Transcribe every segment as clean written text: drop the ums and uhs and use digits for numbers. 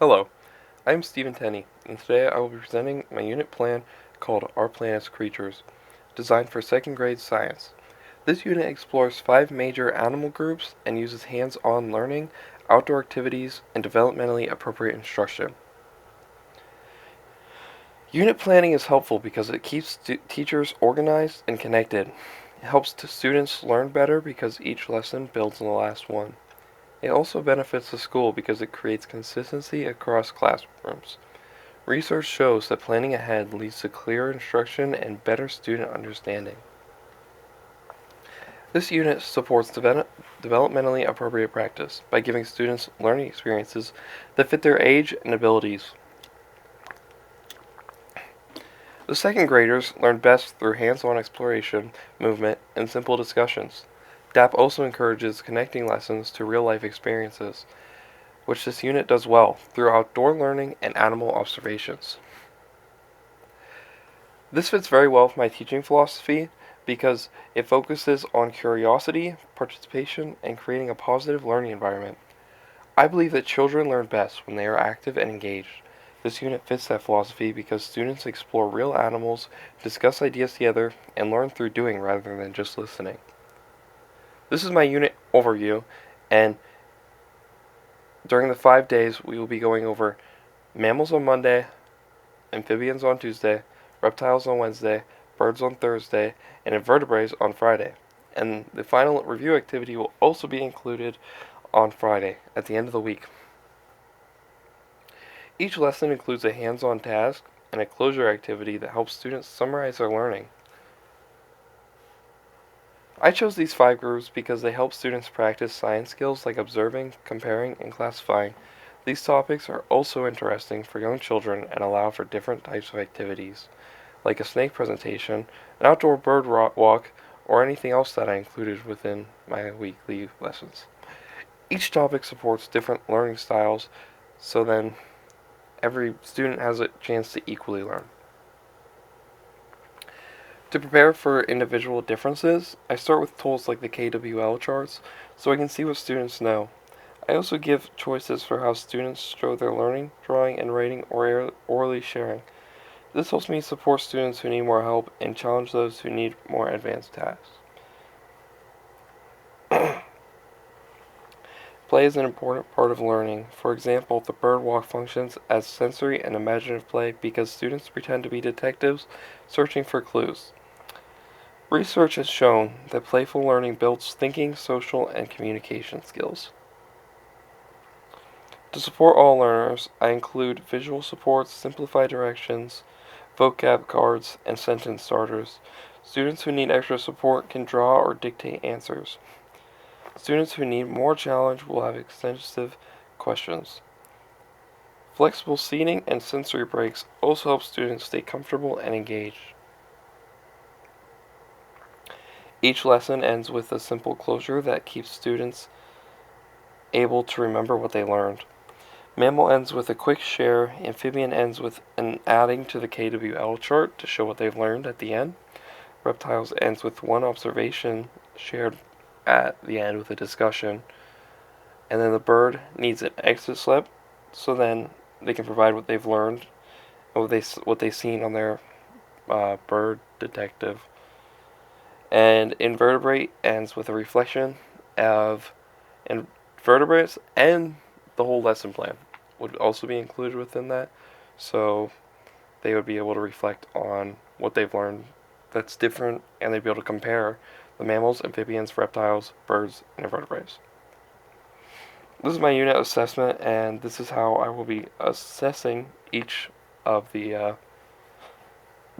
Hello, I'm Stephen Tenney, and today I will be presenting my unit plan called Our Planet's Creatures, designed for second grade science. This unit explores 5 major animal groups and uses hands-on learning, outdoor activities, and developmentally appropriate instruction. Unit planning is helpful because it keeps teachers organized and connected. It helps students learn better because each lesson builds on the last one. It also benefits the school because it creates consistency across classrooms. Research shows that planning ahead leads to clearer instruction and better student understanding. This unit supports developmentally appropriate practice by giving students learning experiences that fit their age and abilities. The second graders learn best through hands-on exploration, movement, and simple discussions. DAP also encourages connecting lessons to real-life experiences, which this unit does well through outdoor learning and animal observations. This fits very well with my teaching philosophy because it focuses on curiosity, participation, and creating a positive learning environment. I believe that children learn best when they are active and engaged. This unit fits that philosophy because students explore real animals, discuss ideas together, and learn through doing rather than just listening. This is my unit overview, and during the 5 days we will be going over mammals on Monday, amphibians on Tuesday, reptiles on Wednesday, birds on Thursday, and invertebrates on Friday. And the final review activity will also be included on Friday at the end of the week. Each lesson includes a hands-on task and a closure activity that helps students summarize their learning. I chose these 5 groups because they help students practice science skills like observing, comparing, and classifying. These topics are also interesting for young children and allow for different types of activities, like a snake presentation, an outdoor bird walk, or anything else that I included within my weekly lessons. Each topic supports different learning styles, so then every student has a chance to equally learn. To prepare for individual differences, I start with tools like the KWL charts so I can see what students know. I also give choices for how students show their learning, drawing, and writing, or orally sharing. This helps me support students who need more help and challenge those who need more advanced tasks. Play is an important part of learning. For example, the bird walk functions as sensory and imaginative play because students pretend to be detectives searching for clues. Research has shown that playful learning builds thinking, social, and communication skills. To support all learners, I include visual supports, simplified directions, vocab cards, and sentence starters. Students who need extra support can draw or dictate answers. Students who need more challenge will have extensive questions. Flexible seating and sensory breaks also help students stay comfortable and engaged. Each lesson ends with a simple closure that keeps students able to remember what they learned. Mammal ends with a quick share, amphibian ends with an adding to the KWL chart to show what they've learned at the end. Reptiles ends with one observation shared at the end with a discussion. And then the bird needs an exit slip, so then they can provide what they've learned and what they've seen on their bird detective. And invertebrate ends with a reflection of invertebrates, and the whole lesson plan would also be included within that. So they would be able to reflect on what they've learned that's different, and they'd be able to compare the mammals, amphibians, reptiles, birds, and invertebrates. This is my unit assessment, and this is how I will be assessing each of the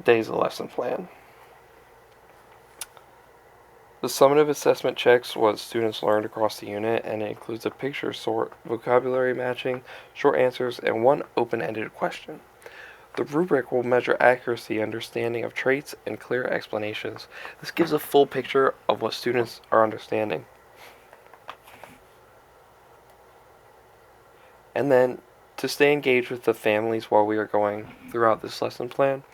days of the lesson plan. The summative assessment checks what students learned across the unit, and it includes a picture sort, vocabulary matching, short answers, and one open-ended question. The rubric will measure accuracy, understanding of traits, and clear explanations. This gives a full picture of what students are understanding. And then, to stay engaged with the families while we are going throughout this lesson plan,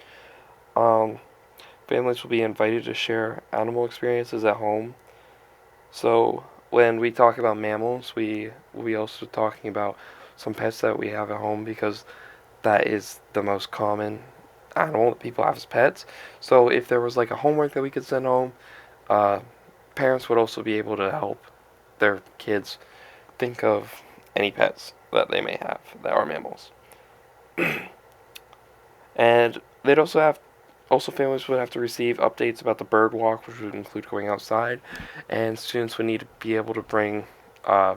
families will be invited to share animal experiences at home. So when we talk about mammals, we will be also talking about some pets that we have at home because that is the most common animal that people have as pets. So if there was like a homework that we could send home, uh, parents would also be able to help their kids think of any pets that they may have that are mammals. And they'd also families would have to receive updates about the bird walk, which would include going outside, and students would need to be able to bring uh,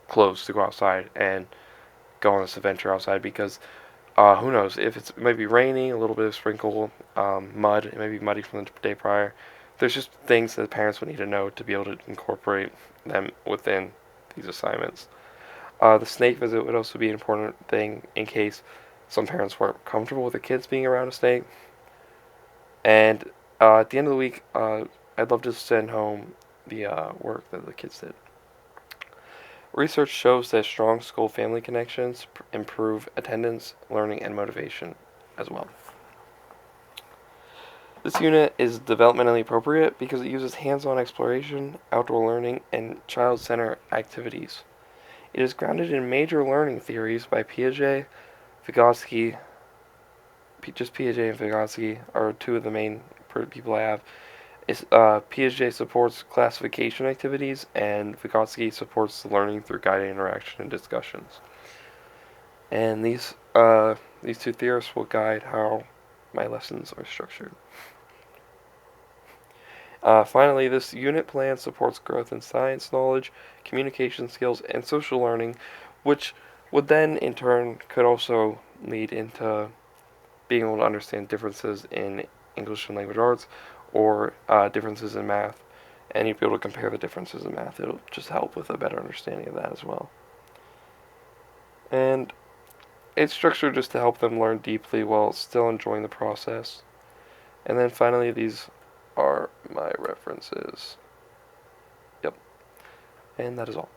clothes to go outside and go on this adventure outside because who knows if it might be raining, a little bit of sprinkle, mud, it may be muddy from the day prior. There's just things that parents would need to know to be able to incorporate them within these assignments. The snake visit would also be an important thing in case some parents weren't comfortable with the kids being around a snake. And at the end of the week, I'd love to send home the work that the kids did. Research shows that strong school-family connections improve attendance, learning, and motivation as well. This unit is developmentally appropriate because it uses hands-on exploration, outdoor learning, and child-centered activities. It is grounded in major learning theories by Piaget, Vygotsky. Just Piaget and Vygotsky are two of the main people I have. Piaget supports classification activities, and Vygotsky supports learning through guided interaction and discussions. And these two theorists will guide how my lessons are structured. Finally, this unit plan supports growth in science knowledge, communication skills, and social learning, which would then, in turn, could also lead into being able to understand differences in English and language arts or differences in math. And you'd be able to compare the differences in math. It'll just help with a better understanding of that as well. And it's structured just to help them learn deeply while still enjoying the process. And then finally, these are my references. Yep. And that is all.